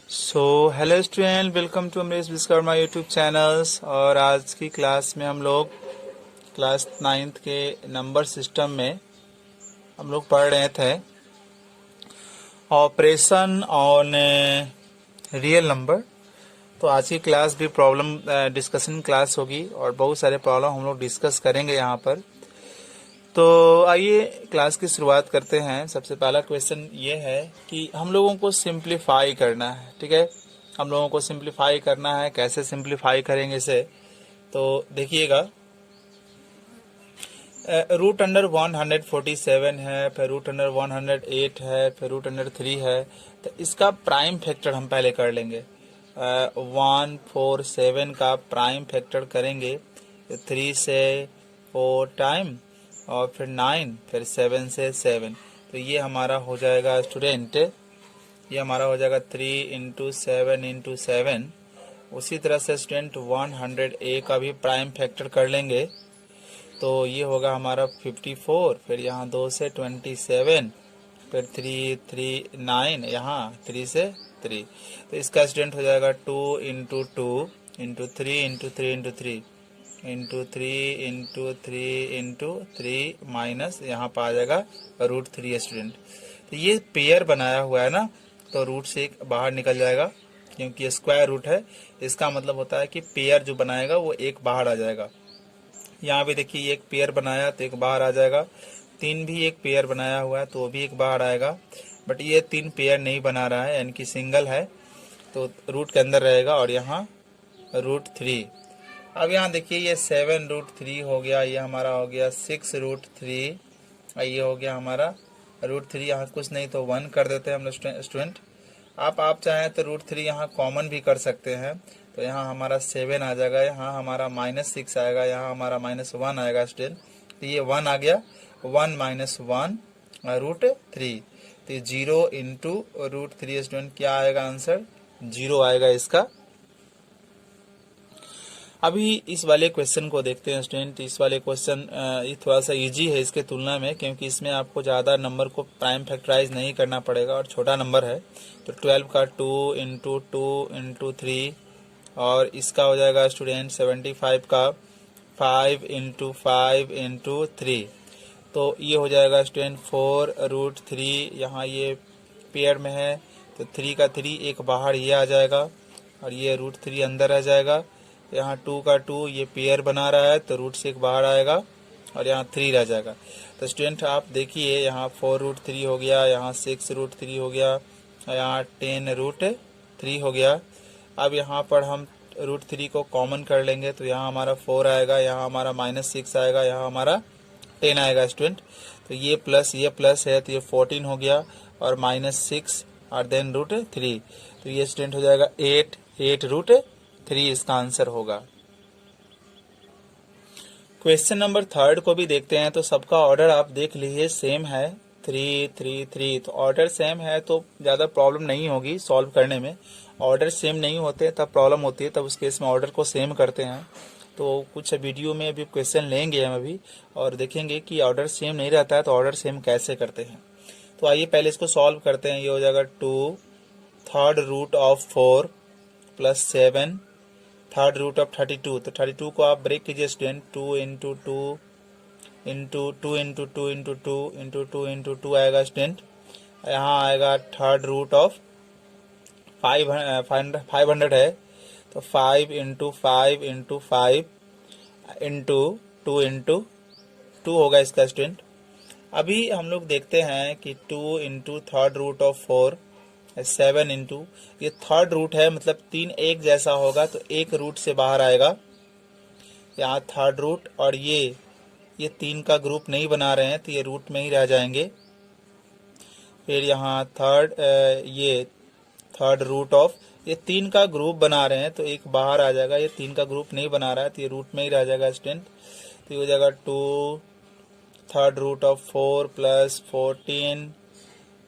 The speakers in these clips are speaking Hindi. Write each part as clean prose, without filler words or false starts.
Hello student, welcome to Amrish Vishwakarma YouTube channels. और आज की क्लास में हम लोग क्लास 9th के नंबर सिस्टम में हम लोग पढ़ रहे थे ऑपरेशन ऑन रियल नंबर। तो आज की क्लास भी प्रॉब्लम डिस्कशन क्लास होगी और बहुत सारे प्रॉब्लम हम लोग डिस्कस करेंगे यहाँ पर। तो आइए क्लास की शुरुआत करते हैं। सबसे पहला क्वेश्चन ये है कि हम लोगों को सिंप्लीफाई करना है। ठीक है, हम लोगों को सिंप्लीफाई करना है। कैसे सिंप्लीफाई करेंगे इसे, तो देखिएगा। रूट अंडर 147 है, फिर रूट अंडर 108 है, फिर रूट अंडर 3 है। तो इसका प्राइम फैक्टर हम पहले कर लेंगे। 147 का प्राइम फैक्टर करेंगे 3 से 4 टाइम, और फिर 9, फिर 7 से 7। तो ये हमारा हो जाएगा स्टूडेंट, ये हमारा हो जाएगा 3 इंटू 7 इंटू 7। उसी तरह से स्टूडेंट 100A का भी प्राइम फैक्टर कर लेंगे। तो ये होगा हमारा 54, फिर यहाँ 2 से 27, फिर 3 यहाँ 3 से 3। तो इसका स्टूडेंट हो जाएगा 2 into 2 into 3 into 3 into 3 into 3 into 3 into 3 minus यहाँ पर आ जाएगा रूट 3 स्टूडेंट। तो ये पेयर बनाया हुआ है ना, तो रूट से एक बाहर निकल जाएगा क्योंकि ये स्क्वायर रूट है। इसका मतलब होता है कि पेयर जो बनाएगा वो एक बाहर आ जाएगा। यहाँ भी देखिए ये एक पेयर बनाया तो एक बाहर आ जाएगा। 3 भी एक पेयर बनाया हुआ है तो वो भी एक बाहर आएगा। बट ये 3 पेयर नहीं बना रहा है, यानी कि सिंगल है, तो रूट के अंदर रहेगा। और यहाँ रूट 3। अब यहाँ देखिए ये 7 रूट 3 हो गया, ये हमारा हो गया 6 रूट 3, ये हो गया हमारा रूट 3। यहाँ कुछ नहीं तो 1 कर देते हैं हम लोग स्टूडेंट। आप चाहें तो रूट 3 यहाँ कॉमन भी कर सकते हैं। तो यहाँ हमारा 7 आ जाएगा, यहाँ हमारा -6 आएगा, यहाँ हमारा -1 आएगा स्टूडेंट। तो ये 1 आ गया, 1 माइनस 1 रूट 3। तो 0 इंटू रूट 3 स्टूडेंट क्या आएगा आंसर? 0 आएगा इसका। अभी इस वाले क्वेश्चन को देखते हैं स्टूडेंट। इस वाले क्वेश्चन ये थोड़ा सा इजी है इसके तुलना में, क्योंकि इसमें आपको ज़्यादा नंबर को प्राइम फैक्टराइज नहीं करना पड़ेगा और छोटा नंबर है। तो 12 का 2 इंटू 2 इंटू 3, और इसका हो जाएगा स्टूडेंट 75 का 5 इंटू 5 इंटू 3। तो ये हो जाएगा स्टूडेंट 4 रूट 3। यहाँ ये पेयर में है तो 3 का 3 एक बाहर ये आ जाएगा, और ये रूट 3 अंदर आ जाएगा। यहाँ 2 का 2 ये पेयर बना रहा है तो रूट से एक बाहर आएगा, और यहाँ 3 रह जाएगा। तो स्टूडेंट आप देखिए यहाँ 4 रूट 3 हो गया, यहाँ 6 रूट 3 हो गया, यहाँ 10 रूट 3 हो गया। अब यहाँ पर हम रूट 3 को कॉमन कर लेंगे तो यहाँ हमारा 4 आएगा, यहाँ हमारा -6 आएगा, यहाँ हमारा 10 आएगा स्टूडेंट। तो ये प्लस है तो ये 14 हो गया, और -6 और देन रूट 3। तो ये स्टूडेंट हो जाएगा 8 रूट 3 इसका आंसर होगा। क्वेश्चन नंबर 3 को भी देखते हैं। तो सबका ऑर्डर आप देख लीजिए सेम है, 3 3 3। तो ऑर्डर सेम है तो ज़्यादा प्रॉब्लम नहीं होगी सॉल्व करने में। ऑर्डर सेम नहीं होते तब प्रॉब्लम होती है, तब उस केस में ऑर्डर को सेम करते हैं। तो कुछ वीडियो में अभी क्वेश्चन लेंगे हम अभी, और देखेंगे कि ऑर्डर सेम नहीं रहता है तो ऑर्डर सेम कैसे करते हैं। तो आइए पहले इसको सॉल्व करते हैं। ये हो जाएगा 2 third root of 4 plus 7 third root of 32। तो 32 को आप ब्रेक कीजिए student. 2 into 2 into 2 into 2 into 2 into 2 into 2 आएगा स्टूडेंट। यहाँ आएगा थर्ड रूट ऑफ 500 है, तो 5 इंटू 5 इंटू 5 इंटू 2 इंटू 2 होगा इसका स्टूडेंट। अभी हम लोग देखते हैं कि 2 into third root of 4 7 into, ये थर्ड रूट है मतलब 3 एक जैसा होगा तो एक रूट से बाहर आएगा। यहाँ थर्ड रूट और ये 3 का ग्रुप नहीं बना रहे हैं तो ये रूट में ही रह जाएंगे। फिर यहाँ ये थर्ड रूट ऑफ, ये 3 का ग्रुप बना रहे हैं तो एक बाहर आ जाएगा। ये 3 का ग्रुप नहीं बना रहा है तो ये रूट में ही रह जाएगा स्टूडेंट। तो ये हो जाएगा 2 third root of 4 plus 14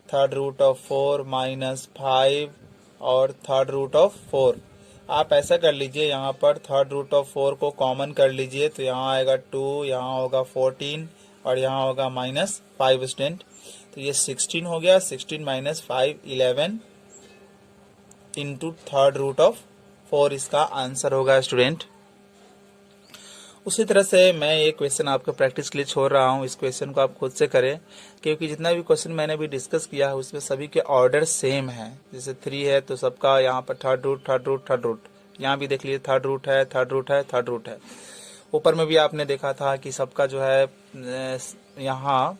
third root of 4 minus 5 और थर्ड रूट ऑफ 4। आप ऐसा कर लीजिए, यहाँ पर थर्ड रूट ऑफ 4 को कॉमन कर लीजिए तो यहाँ आएगा 2, यहाँ होगा 14 और यहाँ होगा -5 स्टूडेंट। तो ये 16 हो गया, 16 minus 5 11, into third root of 4 इसका आंसर होगा स्टूडेंट। उसी तरह से मैं ये क्वेश्चन आपको प्रैक्टिस के लिए छोड़ रहा हूँ, इस क्वेश्चन को आप खुद से करें, क्योंकि जितना भी क्वेश्चन मैंने अभी डिस्कस किया है उसमें सभी के ऑर्डर सेम है। जैसे 3 है तो सबका यहाँ पर थर्ड रूट, यहाँ भी देख लीजिए थर्ड रूट है। ऊपर में भी आपने देखा था कि सबका जो है यहाँ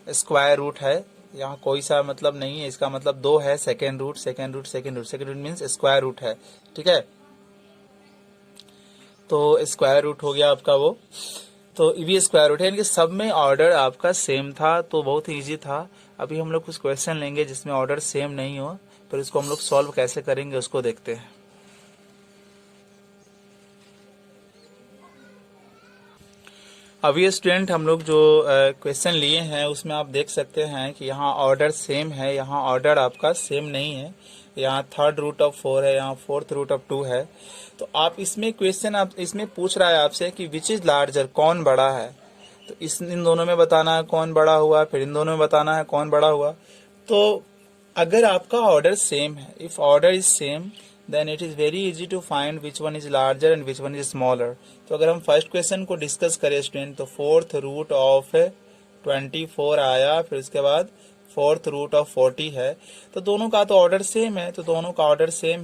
स्क्वायर रूट है, यहाँ कोई सा मतलब नहीं है, इसका मतलब 2 है, second root means square root है, ठीक है। तो स्क्वायर रूट हो गया आपका वो, तो ये भी स्क्वायर रूट है, यानी कि सब में ऑर्डर आपका सेम था, तो बहुत ही ईजी था। अभी हम लोग कुछ क्वेश्चन लेंगे जिसमें ऑर्डर सेम नहीं हो, फिर इसको हम लोग सॉल्व कैसे करेंगे उसको देखते हैं। अभी स्टूडेंट हम लोग जो क्वेश्चन लिए हैं उसमें आप देख सकते हैं कि यहाँ ऑर्डर सेम है, यहाँ ऑर्डर आपका सेम नहीं है। यहाँ थर्ड रूट ऑफ 4 है, यहाँ फोर्थ रूट ऑफ 2 है। तो आप इसमें क्वेश्चन आप इसमें पूछ रहा है आपसे कि विच इज लार्जर, कौन बड़ा है। तो इन दोनों में बताना है कौन बड़ा हुआ, फिर इन दोनों में बताना है कौन बड़ा हुआ। तो अगर आपका ऑर्डर सेम है, if order is same then it is very easy to find which one is larger and which one is smaller। तो अगर हम फर्स्ट क्वेश्चन को डिस्कस करें स्टूडेंट, तो फोर्थ रूट ऑफ 24 आया, फिर उसके बाद फोर्थ रूट ऑफ 40 है, तो दोनों का तो ऑर्डर सेम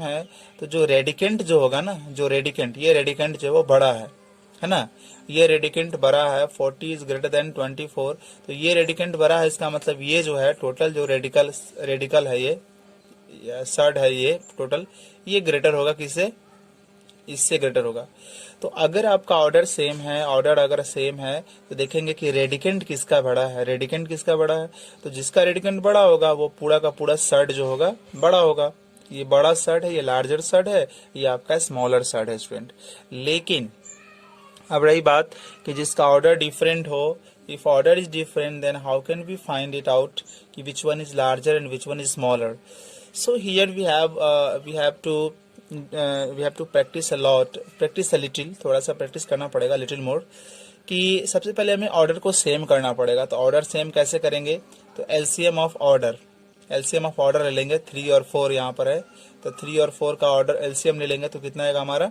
है, तो जो रेडिकेंट जो होगा ना, ये रेडिकेंट जो है वो बड़ा है ना, ये रेडिकेंट बड़ा है, 40 इज ग्रेटर देन 24, तो ये रेडिकेंट बड़ा है, इसका मतलब ये जो है टोटल जो रेडिकल है ये सर्ड है, ये टोटल ये ग्रेटर होगा किससे, इससे ग्रेटर होगा। तो अगर आपका ऑर्डर सेम है, तो देखेंगे कि रेडिकेंट किसका बड़ा है, तो जिसका रेडिकेंट बड़ा होगा वो पूरा का पूरा सर्ड जो होगा बड़ा होगा। ये बड़ा सर्ड है, ये लार्जर सर्ड है, ये आपका स्मॉलर सर्ड है स्टूडेंट। लेकिन अब रही बात कि जिसका ऑर्डर डिफरेंट हो, if order is different then how can we find it out कि which one is larger and which one is smaller। So here we have to practice a little, थोड़ा सा प्रैक्टिस करना पड़ेगा, little more, कि सबसे पहले हमें ऑर्डर को सेम करना पड़ेगा। तो ऑर्डर सेम कैसे करेंगे, तो एलसीएम ऑफ ऑर्डर ले लेंगे। 3 और 4 यहाँ पर है, तो 3 और 4 का ऑर्डर एलसीएम ले लेंगे, तो कितना आएगा हमारा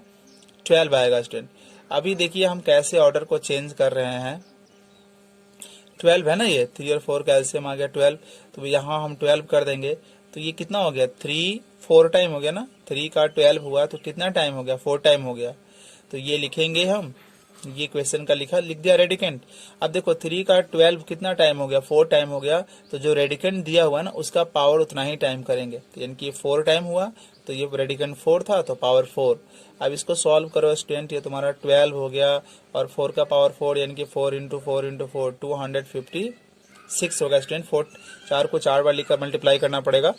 12 आएगा स्टूडेंट। अभी देखिए हम कैसे ऑर्डर को चेंज कर रहे हैं, 12 है ना, ये 3 और 4 का एलसीएम आ गया 12, तो यहाँ हम 12 कर देंगे, तो ये कितना हो गया 3 4 टाइम हो गया ना, 3 का 12 हुआ तो कितना टाइम हो गया 4 टाइम हो गया। तो ये लिखेंगे हम, ये क्वेश्चन का लिख दिया रेडिकेंट। अब देखो 3 का 12 कितना टाइम हो गया 4 टाइम हो गया, तो जो रेडिकेंट दिया हुआ ना उसका पावर उतना ही टाइम करेंगे, यानी कि 4 टाइम हुआ, तो ये रेडिकेंट 4 था तो पावर 4। अब इसको सॉल्व करो स्टूडेंट, ये तुम्हारा 12 हो गया और 4 का पावर 4, यानी कि 4 इंटू 4 256 होगा स्टूडेंट। 4 को 4 बार लिखकर मल्टीप्लाई करना पड़ेगा।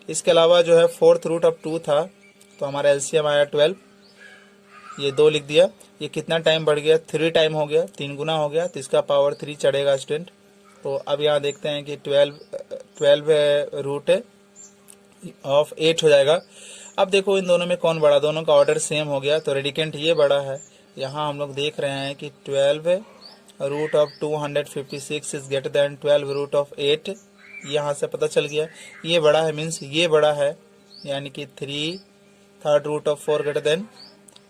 इसके अलावा जो है फोर्थ रूट ऑफ 2 था, तो हमारा एलसीएम आया 12, ये 2 लिख दिया। ये कितना टाइम बढ़ गया 3 टाइम हो गया, 3 गुना हो गया, तो इसका पावर 3 चढ़ेगा स्टूडेंट। तो अब यहाँ देखते हैं कि 12 रूट ऑफ 8 हो जाएगा। अब देखो इन दोनों में कौन बड़ा, दोनों का ऑर्डर सेम हो गया, तो रेडिकेंट ये बड़ा है। यहाँ हम लोग देख रहे हैं कि 12 root of 256 is greater than 12 root of 8, यहाँ से पता चल गया ये बड़ा है, मीन्स ये बड़ा है, यानी कि 3 third root of 4 greater than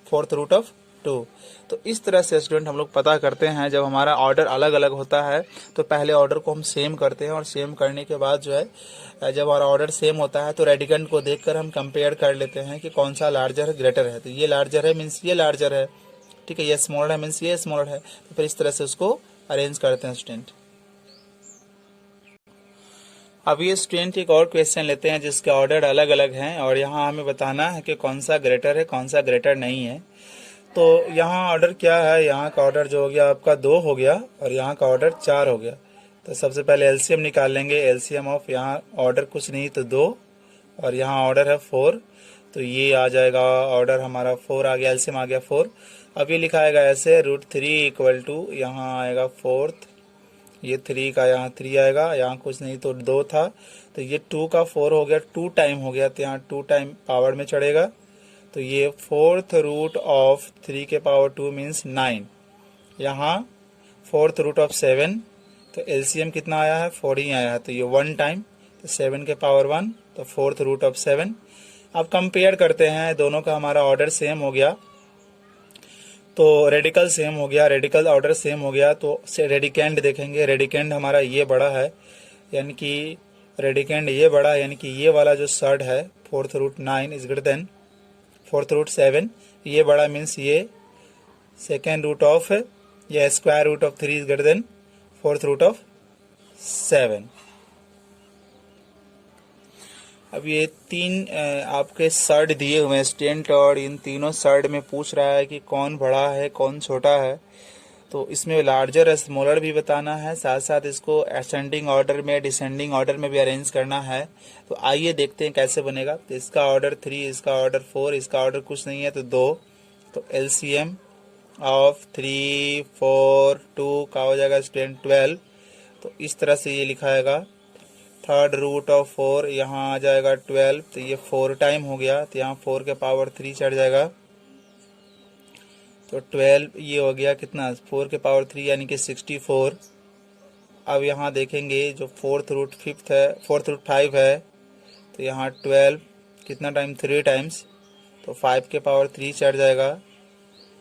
fourth root of 2। तो इस तरह से स्टूडेंट हम लोग पता करते हैं। जब हमारा ऑर्डर अलग अलग होता है तो पहले ऑर्डर को हम सेम करते हैं, और सेम करने के बाद जो है जब हमारा ऑर्डर सेम होता है तो रेडिकेंट को देखकर हम कंपेयर कर लेते हैं कि कौन सा लार्जर है, ग्रेटर है। तो ये लार्जर है मीन्स ये लार्जर है, ठीक है, ये स्मॉलर है मीन्स ये स्मॉलर है। तो फिर इस तरह से उसको अरेंज करते हैं स्टूडेंट। अब ये स्टूडेंट एक और क्वेश्चन लेते हैं जिसके ऑर्डर अलग अलग हैं, और यहाँ हमें बताना है कि कौन सा ग्रेटर है कौन सा ग्रेटर नहीं है। तो यहाँ ऑर्डर क्या है, यहाँ का ऑर्डर जो हो गया आपका 2 हो गया और यहाँ का ऑर्डर 4 हो गया। तो सबसे पहले एलसीएम निकाल लेंगे। एलसीएम ऑफ यहाँ ऑर्डर कुछ नहीं तो 2, और यहाँ ऑर्डर है 4, तो ये आ जाएगा ऑर्डर हमारा 4 आ गया, एलसीएम आ गया 4। अब ये लिखाएगा ऐसे √3 इक्वल टू, यहाँ आएगा फोर्थ, ये 3 का यहाँ 3 आएगा, यहाँ कुछ नहीं तो 2 था, तो ये 2 का 4 हो गया, 2 टाइम हो गया, तो यहाँ 2 टाइम पावर में चढ़ेगा। तो ये फोर्थ रूट ऑफ 3 के पावर 2 मीन्स 9, यहाँ फोर्थ रूट ऑफ 7, तो एलसीएम कितना आया है 4 ही आया है, तो ये 1 टाइम, तो 7 के पावर 1, तो फोर्थ रूट ऑफ 7। अब कंपेयर करते हैं, दोनों का हमारा ऑर्डर सेम हो गया, तो रेडिकल सेम हो गया, रेडिकल ऑर्डर सेम हो गया, तो रेडिकेंड देखेंगे। रेडिकेंड हमारा ये बड़ा है, यानी कि रेडिकेंड ये बड़ा है, यानी कि ये वाला जो सर्ड है 4/9 इज ग्रेटर देन 4/7, ये बड़ा मीन्स ये सेकेंड रूट ऑफ या square root of 3 is greater than 4/7। अब ये तीन आपके सर्ड दिए हुए हैं स्टूडेंट, और इन तीनों सर्ड में पूछ रहा है कि कौन बड़ा है कौन छोटा है। तो इसमें लार्जर और स्मॉलर भी बताना है, साथ साथ इसको असेंडिंग ऑर्डर में डिसेंडिंग ऑर्डर में भी अरेंज करना है। तो आइए देखते हैं कैसे बनेगा। तो इसका ऑर्डर 3, इसका ऑर्डर 4, इसका ऑर्डर कुछ नहीं है तो 2। तो एलसीएम ऑफ 3, 4, 2 का हो जाएगा स्टूडेंट 12। तो इस तरह से ये लिखाएगा। थर्ड रूट ऑफ 4 यहाँ आ जाएगा 12, तो ये 4 टाइम हो गया, तो यहाँ 4 के पावर 3 चढ़ जाएगा, तो 12 ये हो गया कितना 4 के पावर 3 यानी कि 64। अब यहाँ देखेंगे जो फोर्थ रूट 5 है, तो यहाँ 12 कितना टाइम 3 टाइम्स, तो 5 के पावर 3 चढ़ जाएगा,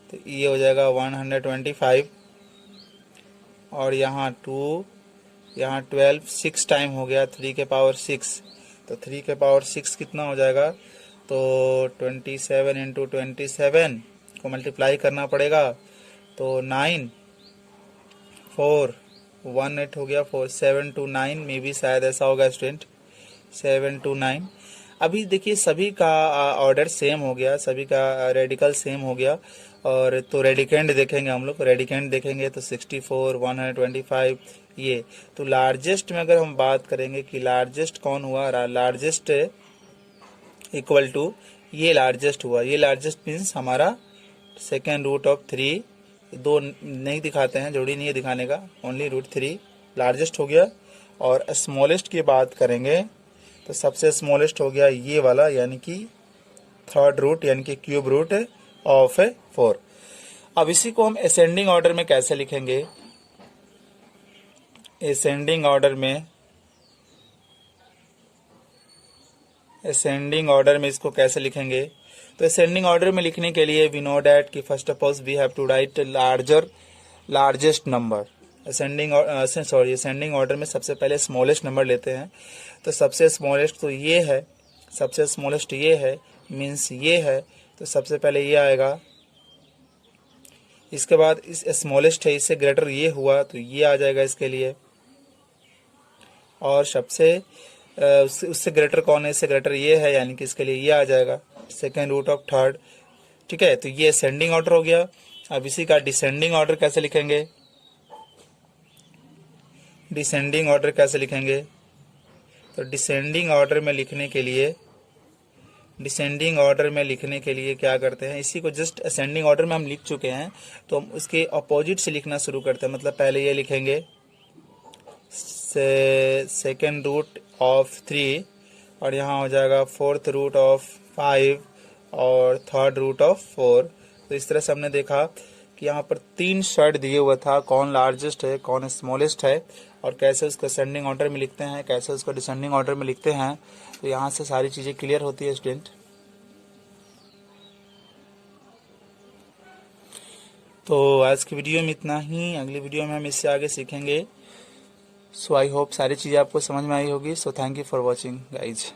तो ये हो जाएगा 125। और यहाँ 2, यहाँ 12 6 टाइम हो गया, 3 के पावर 6, तो 3 के पावर 6 कितना हो जाएगा, तो 27 इंटू 27 को मल्टीप्लाई करना पड़ेगा, तो 9 4 1 8 हो गया, 4 7 to 9 में भी शायद ऐसा होगा स्टूडेंट, 7 to 9। अभी देखिए सभी का ऑर्डर सेम हो गया, सभी का रेडिकल सेम हो गया। और तो रेडिकेंड देखेंगे हम लोग, रेडिकेंड देखेंगे तो 64 125 ये। तो लार्जेस्ट में अगर हम बात करेंगे कि लार्जेस्ट कौन हुआ, लार्जेस्ट इक्वल टू ये लार्जेस्ट हुआ, ये लार्जेस्ट मीन्स हमारा सेकेंड रूट ऑफ 3, 2 नहीं दिखाते हैं, जोड़ी नहीं है दिखाने का, ओनली रूट 3 लार्जेस्ट हो गया। और स्मॉलेस्ट की बात करेंगे तो सबसे स्मॉलेस्ट हो गया ये वाला, यानी कि थर्ड रूट यानी कि क्यूब रूट ऑफ 4। अब इसी को हम असेंडिंग ऑर्डर में कैसे लिखेंगे, असेंडिंग ऑर्डर में इसको कैसे लिखेंगे। तो असेंडिंग ऑर्डर में लिखने के लिए वी नो दैट कि first of all we have to write largest number. Ascending order में सबसे पहले स्मॉलेस्ट नंबर लेते हैं, तो सबसे स्मॉलेस्ट तो ये है, सबसे स्मॉलेस्ट ये है मीन्स ये है, तो सबसे पहले ये आएगा। इसके बाद इस स्मॉलेस्ट है, इससे ग्रेटर ये हुआ तो ये आ जाएगा इसके लिए। और सबसे उससे ग्रेटर कौन है, इससे ग्रेटर ये है, यानी कि इसके लिए ये आ जाएगा सेकेंड रूट ऑफ थर्ड। ठीक है, तो ये असेंडिंग ऑर्डर हो गया। अब इसी का डिसेंडिंग ऑर्डर कैसे लिखेंगे, डिसेंडिंग ऑर्डर कैसे लिखेंगे। तो डिसेंडिंग ऑर्डर में लिखने के लिए क्या करते हैं, इसी को जस्ट असेंडिंग ऑर्डर में हम लिख चुके हैं, तो हम उसके अपोजिट से लिखना शुरू करते हैं। मतलब पहले ये लिखेंगे सेकेंड रूट ऑफ 3, और यहाँ हो जाएगा फोर्थ रूट ऑफ 5 और थर्ड रूट ऑफ 4। तो इस तरह से हमने देखा कि यहाँ पर 3 शर्ट दिए हुआ था, कौन लार्जेस्ट है कौन स्मॉलेस्ट है, और कैसे उसको असेंडिंग ऑर्डर में लिखते हैं, कैसे उसको डिसेंडिंग ऑर्डर में लिखते हैं। तो यहाँ से सारी चीज़ें क्लियर होती है स्टूडेंट। तो आज की वीडियो में इतना ही, अगली वीडियो में हम इससे आगे सीखेंगे। सो आई होप सारी चीज़ें आपको समझ में आई होगी। So thank you for watching guys.